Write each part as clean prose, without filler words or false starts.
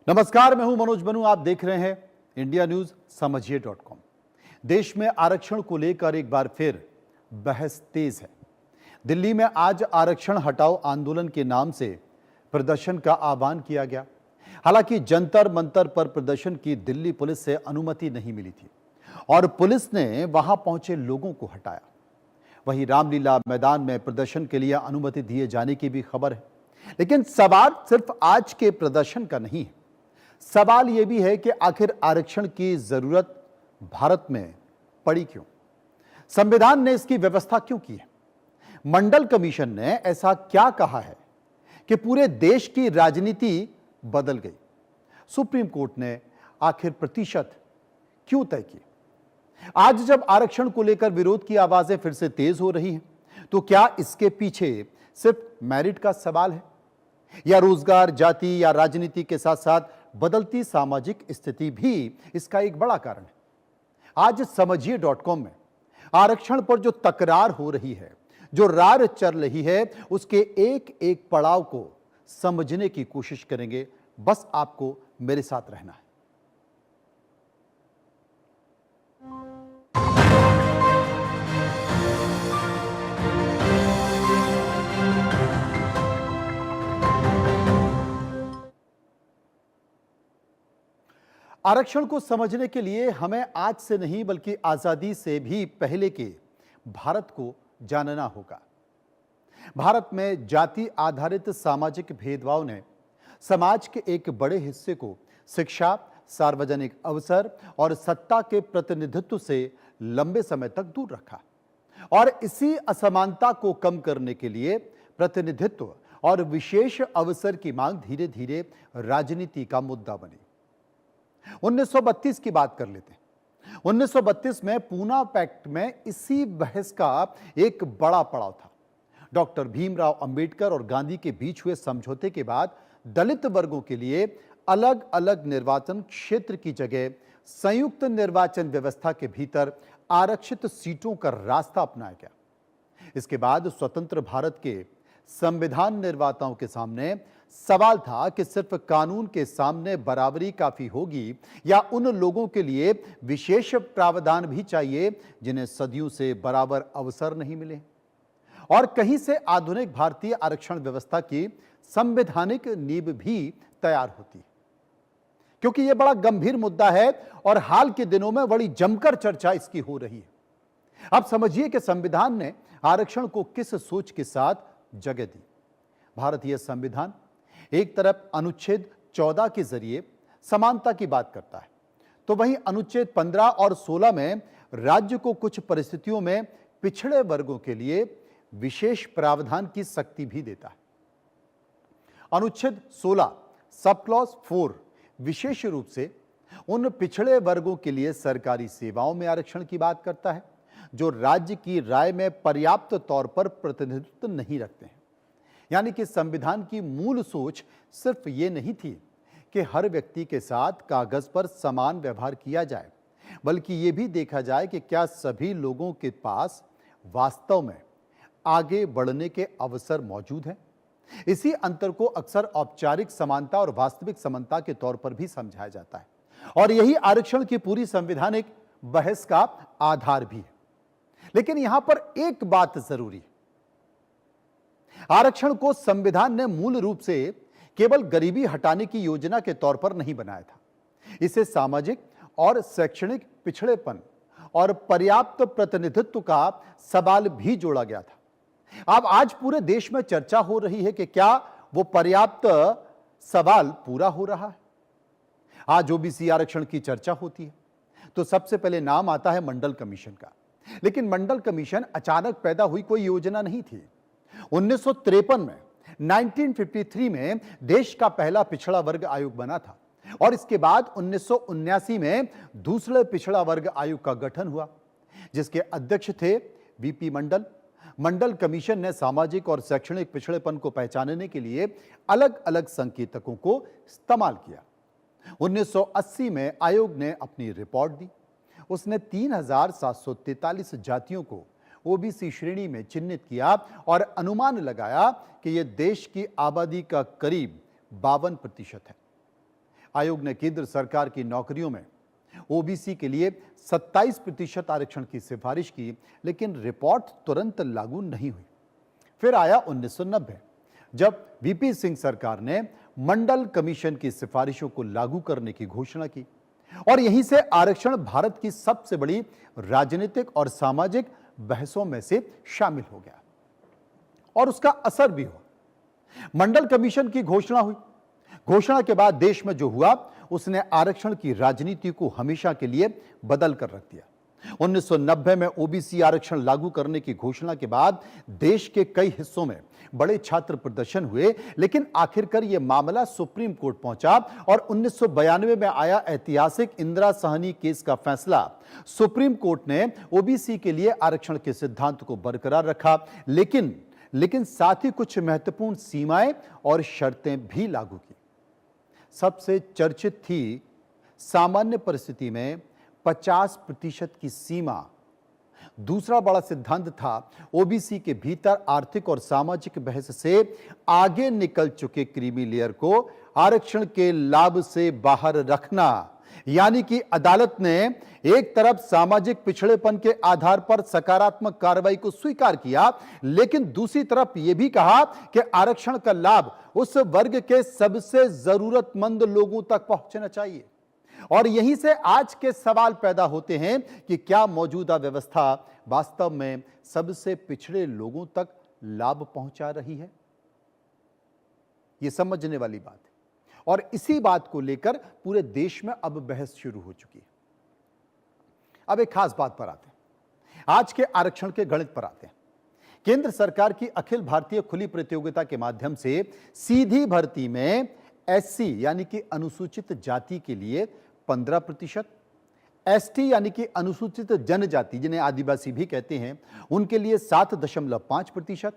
नमस्कार, मैं हूं मनोज बनू। आप देख रहे हैं इंडिया न्यूज समझिए.com। देश में आरक्षण को लेकर एक बार फिर बहस तेज है। दिल्ली में आज आरक्षण हटाओ आंदोलन के नाम से प्रदर्शन का आह्वान किया गया। हालांकि जंतर मंतर पर प्रदर्शन की दिल्ली पुलिस से अनुमति नहीं मिली थी और पुलिस ने वहां पहुंचे लोगों को हटाया। वहीं रामलीला मैदान में प्रदर्शन के लिए अनुमति दिए जाने की भी खबर है। लेकिन सवाल सिर्फ आज के प्रदर्शन का नहीं है। सवाल यह भी है कि आखिर आरक्षण की जरूरत भारत में पड़ी क्यों? संविधान ने इसकी व्यवस्था क्यों की है? मंडल कमीशन ने ऐसा क्या कहा है कि पूरे देश की राजनीति बदल गई? सुप्रीम कोर्ट ने आखिर प्रतिशत क्यों तय की? आज जब आरक्षण को लेकर विरोध की आवाजें फिर से तेज हो रही हैं, तो क्या इसके पीछे सिर्फ मेरिट का सवाल है या रोजगार, जाति या राजनीति के साथ साथ बदलती सामाजिक स्थिति भी इसका एक बड़ा कारण है? आज समझिए.com में आरक्षण पर जो तकरार हो रही है, जो रार चल रही है, उसके एक एक पड़ाव को समझने की कोशिश करेंगे। बस आपको मेरे साथ रहना है। आरक्षण को समझने के लिए हमें आज से नहीं बल्कि आजादी से भी पहले के भारत को जानना होगा। भारत में जाति आधारित सामाजिक भेदभाव ने समाज के एक बड़े हिस्से को शिक्षा, सार्वजनिक अवसर और सत्ता के प्रतिनिधित्व से लंबे समय तक दूर रखा और इसी असमानता को कम करने के लिए प्रतिनिधित्व और विशेष अवसर की मांग धीरे धीरे राजनीति का मुद्दा बनी। 1932 की बात कर लेते हैं। 1932 में पूना पैक्ट में इसी बहस का एक बड़ा पड़ाव था। डॉक्टर भीमराव अंबेडकर और गांधी के बीच हुए समझौते के बाद दलित वर्गों के लिए अलग अलग निर्वाचन क्षेत्र की जगह संयुक्त निर्वाचन व्यवस्था के भीतर आरक्षित सीटों का रास्ता अपनाया गया। इसके बाद स्वतंत्र भारत के संविधान निर्माताओं के सामने सवाल था कि सिर्फ कानून के सामने बराबरी काफी होगी या उन लोगों के लिए विशेष प्रावधान भी चाहिए जिन्हें सदियों से बराबर अवसर नहीं मिले। और कहीं से आधुनिक भारतीय आरक्षण व्यवस्था की संवैधानिक नींव भी तैयार होती, क्योंकि यह बड़ा गंभीर मुद्दा है और हाल के दिनों में बड़ी जमकर चर्चा इसकी हो रही है। अब समझिए कि संविधान ने आरक्षण को किस सोच के साथ जगह दी। भारतीय संविधान एक तरफ अनुच्छेद 14 के जरिए समानता की बात करता है, तो वहीं अनुच्छेद 15 और 16 में राज्य को कुछ परिस्थितियों में पिछड़े वर्गों के लिए विशेष प्रावधान की शक्ति भी देता है। अनुच्छेद 16 सब क्लॉज 4 विशेष रूप से उन पिछड़े वर्गों के लिए सरकारी सेवाओं में आरक्षण की बात करता है जो राज्य की राय में पर्याप्त तौर पर प्रतिनिधित्व नहीं रखते हैं। यानी कि संविधान की मूल सोच सिर्फ ये नहीं थी कि हर व्यक्ति के साथ कागज पर समान व्यवहार किया जाए, बल्कि ये भी देखा जाए कि क्या सभी लोगों के पास वास्तव में आगे बढ़ने के अवसर मौजूद हैं। इसी अंतर को अक्सर औपचारिक समानता और वास्तविक समानता के तौर पर भी समझाया जाता है और यही आरक्षण की पूरी संवैधानिक बहस का आधार भी है। लेकिन यहां पर एक बात जरूरी है, आरक्षण को संविधान ने मूल रूप से केवल गरीबी हटाने की योजना के तौर पर नहीं बनाया था। इसे सामाजिक और शैक्षणिक पिछड़ेपन और पर्याप्त प्रतिनिधित्व का सवाल भी जोड़ा गया था। अब आज पूरे देश में चर्चा हो रही है कि क्या वो पर्याप्त सवाल पूरा हो रहा है। आज ओबीसी आरक्षण की चर्चा होती है तो सबसे पहले नाम आता है मंडल कमीशन का। लेकिन मंडल कमीशन अचानक पैदा हुई कोई योजना नहीं थी। 1953 में 1953 में देश का पहला पिछड़ा वर्ग आयोग बना था और इसके बाद 1979 में दूसरे पिछड़ा वर्ग आयोग का गठन हुआ जिसके अध्यक्ष थे वीपी मंडल। मंडल कमीशन ने सामाजिक और शैक्षणिक पिछड़ेपन को पहचानने के लिए अलग अलग संकेतकों को इस्तेमाल किया। 1980 में आयोग ने अपनी रिपोर्ट दी। उसने 3743 जातियों को ओबीसी श्रेणी में चिन्हित किया और अनुमान लगाया कि यह देश की आबादी का करीब 52% है। आयोग ने केंद्र सरकार की नौकरियों में ओबीसी के लिए 27% आरक्षण की सिफारिश की, लेकिन रिपोर्ट तुरंत लागू नहीं हुई। फिर आया 1990, जब वीपी सिंह सरकार ने मंडल कमीशन की सिफारिशों को लागू करने की घोषणा की और यहीं से आरक्षण भारत की सबसे बड़ी राजनीतिक और सामाजिक बहसों में से शामिल हो गया और उसका असर भी हुआ। मंडल कमीशन की घोषणा हुई। घोषणा के बाद देश में जो हुआ उसने आरक्षण की राजनीति को हमेशा के लिए बदल कर रख दिया। 1990 में ओबीसी आरक्षण लागू करने की घोषणा के बाद देश के कई हिस्सों में बड़े छात्र प्रदर्शन हुए, लेकिन आखिरकार यह मामला सुप्रीम कोर्ट पहुंचा और 1992 में आया ऐतिहासिक इंदिरा साहनी केस का फैसला। सुप्रीम कोर्ट ने ओबीसी के लिए आरक्षण के सिद्धांत को बरकरार रखा, लेकिन साथ ही कुछ महत्वपूर्ण सीमाएं और शर्तें भी लागू की। सबसे चर्चित थी सामान्य परिस्थिति में 50% की सीमा। दूसरा बड़ा सिद्धांत था ओबीसी के भीतर आर्थिक और सामाजिक बहस से आगे निकल चुके क्रीमी लेयर को आरक्षण के लाभ से बाहर रखना। यानी कि अदालत ने एक तरफ सामाजिक पिछड़ेपन के आधार पर सकारात्मक कार्रवाई को स्वीकार किया, लेकिन दूसरी तरफ यह भी कहा कि आरक्षण का लाभ उस वर्ग के सबसे जरूरतमंद लोगों तक पहुंचना चाहिए। और यहीं से आज के सवाल पैदा होते हैं कि क्या मौजूदा व्यवस्था वास्तव में सबसे पिछड़े लोगों तक लाभ पहुंचा रही है? यह समझने वाली बात है और इसी बात को लेकर पूरे देश में अब बहस शुरू हो चुकी है। अब एक खास बात पर आते हैं, आज के आरक्षण के गणित पर आते हैं। केंद्र सरकार की अखिल भारतीय खुली प्रतियोगिता के माध्यम से सीधी भर्ती में एससी यानी कि अनुसूचित जाति के लिए 15%, एसटी यानी कि अनुसूचित जनजाति जिन्हें आदिवासी भी कहते हैं उनके लिए 7.5%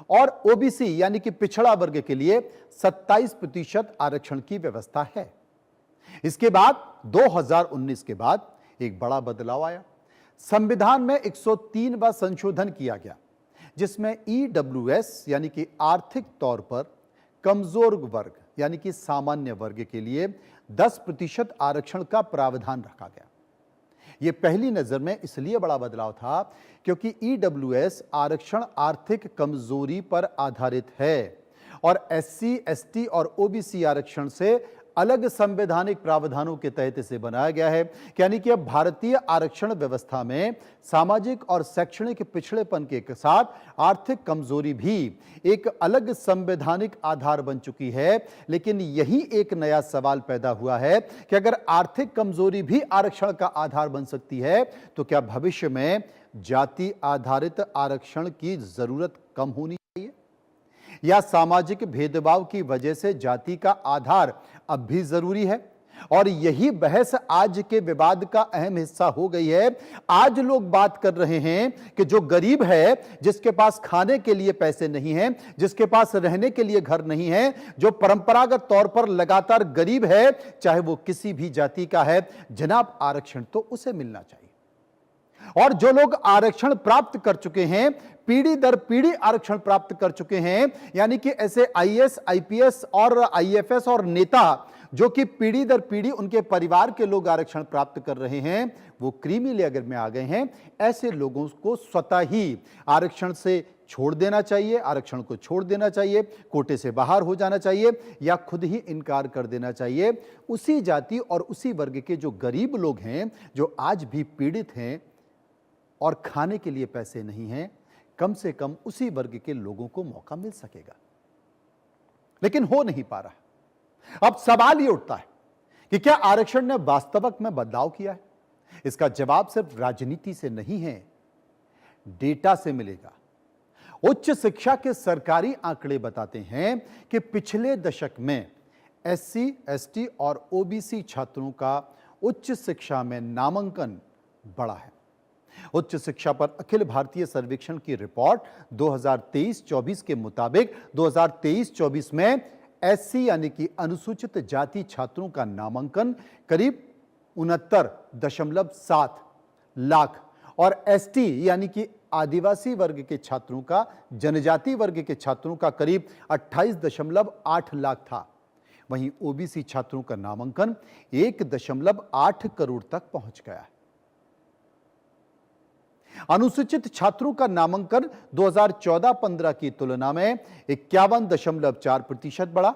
और ओबीसी यानी कि पिछड़ा वर्ग के लिए 27% आरक्षण की व्यवस्था है। इसके बाद 2019 के बाद एक बड़ा बदलाव आया। संविधान में 103वां संशोधन किया गया, जिसमें ईडब्ल्यूएस यानी कि आर्थिक तौर पर कमजोर वर्ग यानी कि सामान्य वर्ग के लिए 10% आरक्षण का प्रावधान रखा गया। यह पहली नजर में इसलिए बड़ा बदलाव था क्योंकि ईडब्ल्यूएस आरक्षण आर्थिक कमजोरी पर आधारित है और एससी, एसटी और ओबीसी आरक्षण से अलग संवैधानिक प्रावधानों के तहत इसे बनाया गया है। यानी कि अब भारतीय आरक्षण व्यवस्था में सामाजिक और शैक्षणिक पिछड़ेपन के साथ आर्थिक कमजोरी भी एक अलग संवैधानिक आधार बन चुकी है। लेकिन यही एक नया सवाल पैदा हुआ है कि अगर आर्थिक कमजोरी भी आरक्षण का आधार बन सकती है तो क्या भविष्य में जाति आधारित आरक्षण की जरूरत कम होनी चाहिए या सामाजिक भेदभाव की वजह से जाति का आधार अब भी जरूरी है? और यही बहस आज के विवाद का अहम हिस्सा हो गई है। आज लोग बात कर रहे हैं कि जो गरीब है, जिसके पास खाने के लिए पैसे नहीं हैं, जिसके पास रहने के लिए घर नहीं है, जो परंपरागत तौर पर लगातार गरीब है, चाहे वो किसी भी जाति का है, जनाब आरक्षण तो उसे मिलना चाहिए। और जो लोग आरक्षण प्राप्त कर चुके हैं, पीढ़ी दर पीढ़ी आरक्षण प्राप्त कर चुके हैं, यानी कि ऐसे आईएएस, आईपीएस और आईएफएस और नेता जो कि पीढ़ी दर पीढ़ी उनके परिवार के लोग आरक्षण प्राप्त कर रहे हैं, वो क्रीमी लेयर में आ गए हैं। ऐसे लोगों को स्वतः ही आरक्षण से छोड़ देना चाहिए, आरक्षण को छोड़ देना चाहिए, कोटे से बाहर हो जाना चाहिए या खुद ही इनकार कर देना चाहिए। उसी जाति और उसी वर्ग के जो गरीब लोग हैं, जो आज भी पीड़ित हैं और खाने के लिए पैसे नहीं हैं, कम से कम उसी वर्ग के लोगों को मौका मिल सकेगा। लेकिन हो नहीं पा रहा। अब सवाल ये उठता है कि क्या आरक्षण ने वास्तविक में बदलाव किया है? इसका जवाब सिर्फ राजनीति से नहीं है, डेटा से मिलेगा। उच्च शिक्षा के सरकारी आंकड़े बताते हैं कि पिछले दशक में एससी, एसटी और ओबीसी छात्रों का उच्च शिक्षा में नामांकन बढ़ा है। उच्च शिक्षा पर अखिल भारतीय सर्वेक्षण की रिपोर्ट 2023-24 के मुताबिक 2023-24 में एससी यानी कि अनुसूचित जाति छात्रों का नामांकन करीब 69.7 लाख और एसटी यानी कि आदिवासी वर्ग के छात्रों का, जनजाति वर्ग के छात्रों का करीब 28.8 लाख था। वहीं ओबीसी छात्रों का नामांकन 1.8 करोड़ तक पहुंच गया है। अनुसूचित छात्रों का नामांकन 2014-15 की तुलना में 51.4% बढ़ा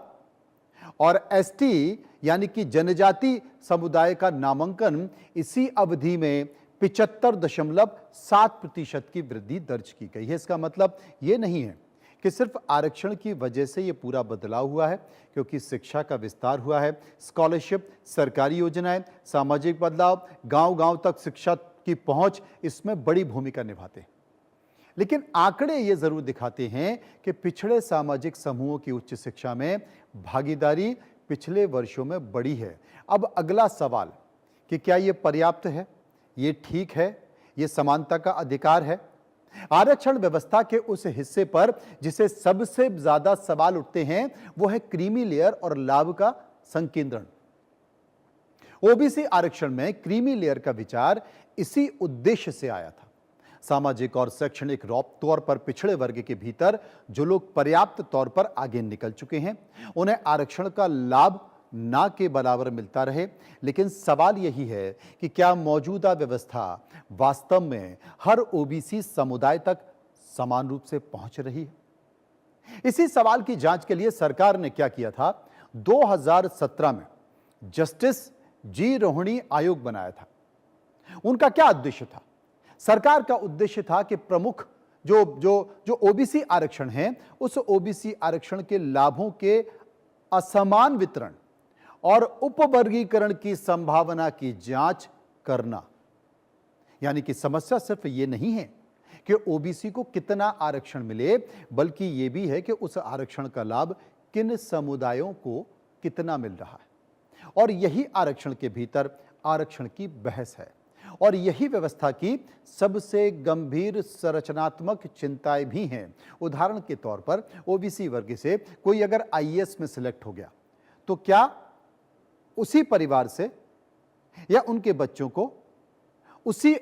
और एसटी यानी कि जनजाति समुदाय का नामांकन इसी अवधि में 75.7% की वृद्धि दर्ज की गई है। इसका मतलब यह नहीं है कि सिर्फ आरक्षण की वजह से यह पूरा बदलाव हुआ है, क्योंकि शिक्षा का विस्तार हुआ है, स्कॉलरशिप, सरकारी योजनाएं, सामाजिक बदलाव, गांव-गांव तक शिक्षा की पहुंच इसमें बड़ी भूमिका निभाते हैं। लेकिन आंकड़े ये जरूर दिखाते हैं कि पिछड़े सामाजिक समूहों की उच्च शिक्षा में भागीदारी पिछले वर्षों में बढ़ी है। अब अगला सवाल कि क्या ये पर्याप्त है, ये ठीक है, ये समानता का अधिकार है? आरक्षण व्यवस्था के उस हिस्से पर जिसे सबसे ज्यादा सवाल उठते हैं वो है क्रीमी लेयर और लाभ का संकेंद्रण। ओबीसी आरक्षण में क्रीमी लेयर का विचार इसी उद्देश्य से आया था। सामाजिक और शैक्षणिक तौर पर पिछड़े वर्ग के भीतर जो लोग पर्याप्त तौर पर आगे निकल चुके हैं उन्हें आरक्षण का लाभ ना के बराबर मिलता रहे। लेकिन सवाल यही है कि क्या मौजूदा व्यवस्था वास्तव में हर ओबीसी समुदाय तक समान रूप से पहुंच रही है? इसी सवाल की जांच के लिए सरकार ने क्या किया था, 2017 में जस्टिस जी रोहिणी आयोग बनाया था। उनका क्या उद्देश्य था? सरकार का उद्देश्य था कि प्रमुख जो ओबीसी आरक्षण है उस ओबीसी आरक्षण के लाभों के असमान वितरण और उपवर्गीकरण की संभावना की जांच करना। यानी कि समस्या सिर्फ ये नहीं है कि ओबीसी को कितना आरक्षण मिले, बल्कि यह भी है कि उस आरक्षण का लाभ किन समुदायों को कितना मिल रहा है। और यही आरक्षण के भीतर आरक्षण की बहस है और यही व्यवस्था की सबसे गंभीर संरचनात्मक चिंताएं भी हैं। उदाहरण के तौर पर ओबीसी वर्ग से कोई अगर आईएएस में सिलेक्ट हो गया तो क्या उसी परिवार से या उनके बच्चों को उसी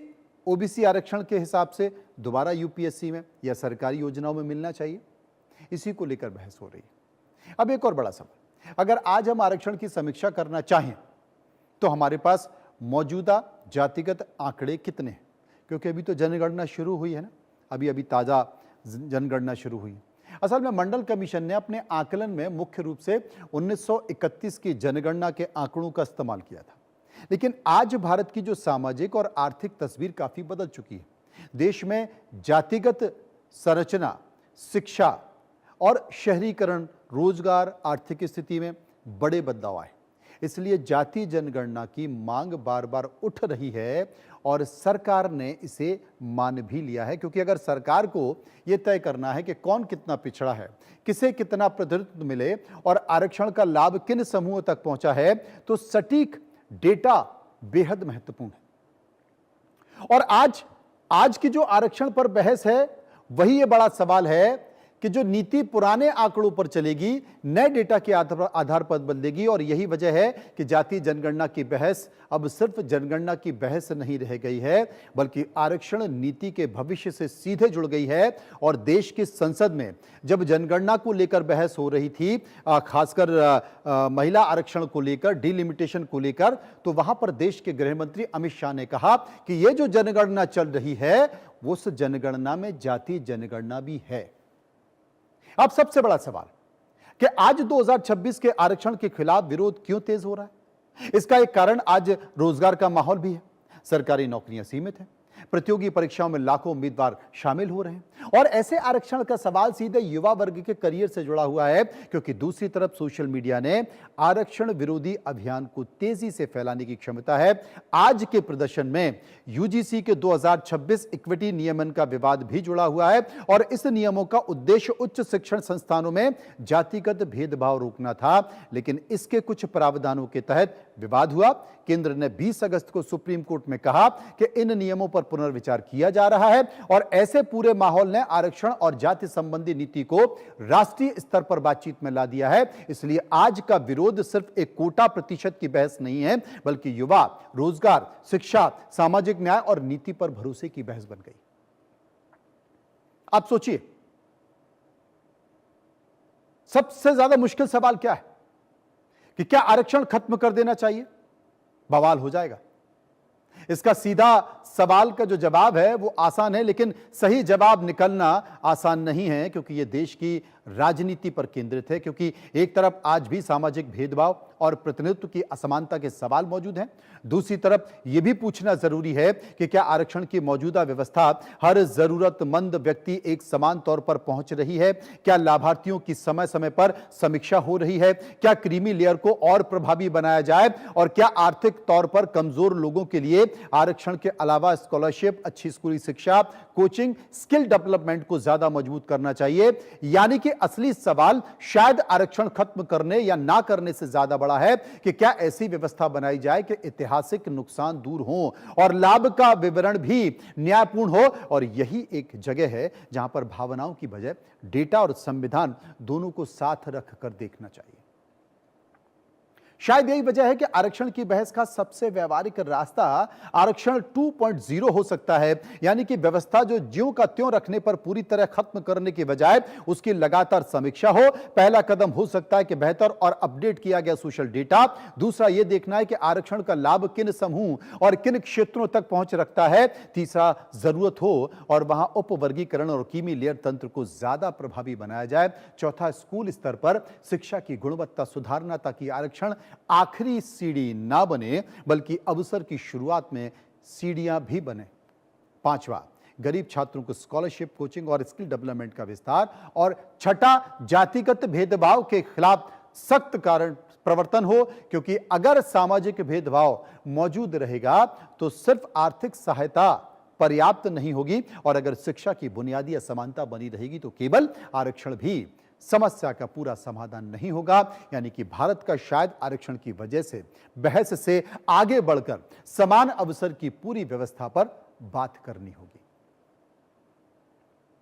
ओबीसी आरक्षण के हिसाब से दोबारा यूपीएससी में या सरकारी योजनाओं में मिलना चाहिए? इसी को लेकर बहस हो रही है। अब एक और बड़ा सवाल, अगर आज हम आरक्षण की समीक्षा करना चाहें तो हमारे पास मौजूदा जातिगत आंकड़े कितने हैं? क्योंकि अभी तो जनगणना शुरू हुई है ना, अभी ताजा जनगणना शुरू हुई। असल में मंडल कमीशन ने अपने आकलन में मुख्य रूप से 1931 की जनगणना के आंकड़ों का इस्तेमाल किया था। लेकिन आज भारत की जो सामाजिक और आर्थिक तस्वीर काफी बदल चुकी है। देश में जातिगत संरचना, शिक्षा और शहरीकरण, रोजगार, आर्थिक स्थिति में बड़े बदलाव आए। इसलिए जाति जनगणना की मांग बार बार उठ रही है और सरकार ने इसे मान भी लिया है, क्योंकि अगर सरकार को यह तय करना है कि कौन कितना पिछड़ा है, किसे कितना प्रतिनिधित्व मिले और आरक्षण का लाभ किन समूहों तक पहुंचा है, तो सटीक डेटा बेहद महत्वपूर्ण है। और आज की जो आरक्षण पर बहस है वही ये बड़ा सवाल है कि जो नीति पुराने आंकड़ों पर चलेगी, नए डेटा के आधार पर बदलेगी। और यही वजह है कि जाति जनगणना की बहस अब सिर्फ जनगणना की बहस नहीं रह गई है, बल्कि आरक्षण नीति के भविष्य से सीधे जुड़ गई है। और देश की संसद में जब जनगणना को लेकर बहस हो रही थी, खासकर महिला आरक्षण को लेकर, डिलिमिटेशन को लेकर, तो वहां पर देश के गृह मंत्री अमित शाह ने कहा कि यह जो जनगणना चल रही है उस जनगणना में जाति जनगणना भी है। अब सबसे बड़ा सवाल कि आज 2026 के आरक्षण के खिलाफ विरोध क्यों तेज हो रहा है? इसका एक कारण आज रोजगार का माहौल भी है। सरकारी नौकरियां सीमित हैं, प्रतियोगी परीक्षाओं में लाखों उम्मीदवार शामिल हो रहे हैं और ऐसे आरक्षण का सवाल सीधे युवा वर्ग के करियर से जुड़ा हुआ है, क्योंकि दूसरी तरफ सोशल मीडिया ने आरक्षण विरोधी अभियान को तेजी से फैलाने की क्षमता है। आज के प्रदर्शन में यूजीसी के 2026 इक्विटी नियमन का विवाद भी जुड़ा हुआ है और इस नियमों का उद्देश्य उच्च शिक्षण संस्थानों में जातिगत भेदभाव रोकना था। लेकिन इसके कुछ प्रावधानों के तहत विवाद हुआ। केंद्र ने 20 अगस्त को सुप्रीम कोर्ट में कहा कि इन नियमों पर पुनर्विचार किया जा रहा है और ऐसे पूरे माहौल ने आरक्षण और जाति संबंधी नीति को राष्ट्रीय स्तर पर बातचीत में ला दिया है। इसलिए आज का विरोध सिर्फ एक कोटा प्रतिशत की बहस नहीं है, बल्कि युवा, रोजगार, शिक्षा, सामाजिक न्याय और नीति पर भरोसे की बहस बन गई। आप सोचिए, सबसे ज्यादा मुश्किल सवाल क्या है कि क्या आरक्षण खत्म कर देना चाहिए? बवाल हो जाएगा। इसका सीधा सवाल का जो जवाब है वो आसान है, लेकिन सही जवाब निकलना आसान नहीं है, क्योंकि ये देश की राजनीति पर केंद्रित है। क्योंकि एक तरफ आज भी सामाजिक भेदभाव और प्रतिनिधित्व की असमानता के सवाल मौजूद हैं, दूसरी तरफ यह भी पूछना जरूरी है कि क्या आरक्षण की मौजूदा व्यवस्था हर जरूरतमंद व्यक्ति एक समान तौर पर पहुंच रही है? क्या लाभार्थियों की समय समय पर समीक्षा हो रही है? क्या क्रीमी लेयर को और प्रभावी बनाया जाए? और क्या आर्थिक तौर पर कमजोर लोगों के लिए आरक्षण के अलावा स्कॉलरशिप, अच्छी स्कूली शिक्षा, कोचिंग, स्किल डेवलपमेंट को ज्यादा मजबूत करना चाहिए? यानी कि असली सवाल शायद आरक्षण खत्म करने या ना करने से ज्यादा बड़ा है कि क्या ऐसी व्यवस्था बनाई जाए कि ऐतिहासिक नुकसान दूर हो और लाभ का विवरण भी न्यायपूर्ण हो। और यही एक जगह है जहां पर भावनाओं की बजाय डेटा और संविधान दोनों को साथ रखकर देखना चाहिए। शायद यही वजह है कि आरक्षण की बहस का सबसे व्यवहारिक रास्ता आरक्षण 2.0 हो सकता है, यानी कि व्यवस्था जो ज्यों का त्यों रखने पर पूरी तरह खत्म करने की बजाय उसकी लगातार समीक्षा हो। पहला कदम हो सकता है कि बेहतर और अपडेट किया गया सोशल डेटा। दूसरा यह देखना है कि आरक्षण का लाभ किन समूह और किन क्षेत्रों तक पहुंच रखता है। तीसरा, जरूरत हो और वहां उपवर्गीकरण और कीमी लेयर तंत्र को ज्यादा प्रभावी बनाया जाए। चौथा, स्कूल स्तर पर शिक्षा की गुणवत्ता सुधारना, ताकि आरक्षण आखिरी सीढ़ी ना बने बल्कि अवसर की शुरुआत में सीढ़ियां भी बने। पांचवा, गरीब छात्रों को स्कॉलरशिप, कोचिंग और स्किल डेवलपमेंट का विस्तार। और छठा, जातिगत भेदभाव के खिलाफ सख्त कारण प्रवर्तन हो, क्योंकि अगर सामाजिक भेदभाव मौजूद रहेगा तो सिर्फ आर्थिक सहायता पर्याप्त नहीं होगी, और अगर शिक्षा की बुनियादी असमानता बनी रहेगी तो केवल आरक्षण भी समस्या का पूरा समाधान नहीं होगा। यानी कि भारत का शायद आरक्षण की वजह से बहस से आगे बढ़कर समान अवसर की पूरी व्यवस्था पर बात करनी होगी।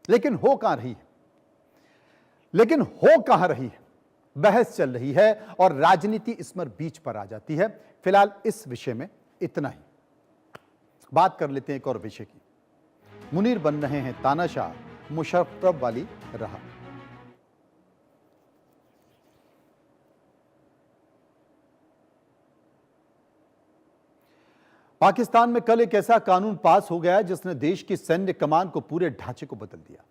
लेकिन हो कहां रही है? बहस चल रही है और राजनीति इसमें बीच पर आ जाती है। फिलहाल इस विषय में इतना ही। बात कर लेते हैं एक और विषय की। मुनीर बन रहे हैं तानाशाह, मुशर्रफ वाली राह। पाकिस्तान में कल एक ऐसा कानून पास हो गया जिसने देश की सैन्य कमान को, पूरे ढांचे को बदल दिया।